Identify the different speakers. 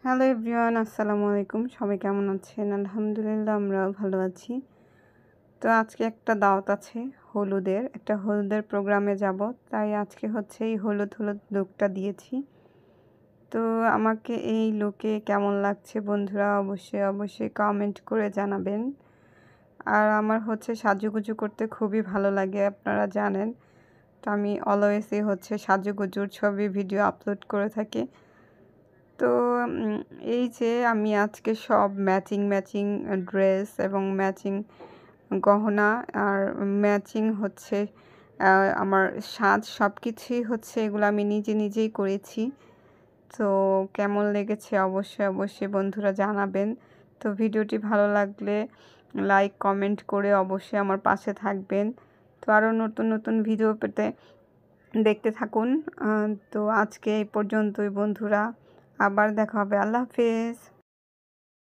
Speaker 1: Hello everyone, আসসালামু আলাইকুম। সবাই কেমন আছেন? আলহামদুলিল্লাহ, আমরাও ভালো আছি। তো আজকে একটা দাওয়াত আছে, একটা হলুদের প্রোগ্রামে যাব। তাই আজকে হচ্ছে এই হলুদ লুকটা দিয়েছি। তো আমাকে এই লুকে কেমন লাগছে বন্ধুরা অবশ্যই কমেন্ট করে জানাবেন। আর আমার হচ্ছে সাজুগুজু করতে খুবই ভালো লাগে, আপনারা জানেন। তো আমি অলওয়েজই হচ্ছে সাজুগুজুর ছবি ভিডিও আপলোড করে থাকি। তো এই যে আমি আজকে সব ম্যাচিং ড্রেস এবং ম্যাচিং গহনা আর ম্যাচিং হচ্ছে আমার সাজ সব কিছুই হচ্ছে এগুলো আমি নিজেই করেছি। তো কেমন লেগেছে অবশ্যই বন্ধুরা জানাবেন। তো ভিডিওটি ভালো লাগলে লাইক কমেন্ট করে অবশ্যই আমার পাশে থাকবেন। তো আরও নতুন ভিডিও পেতে দেখতে থাকুন। তো আজকে এই পর্যন্তই বন্ধুরা, আবার দেখা হবে। আল্লাহ হাফেজ।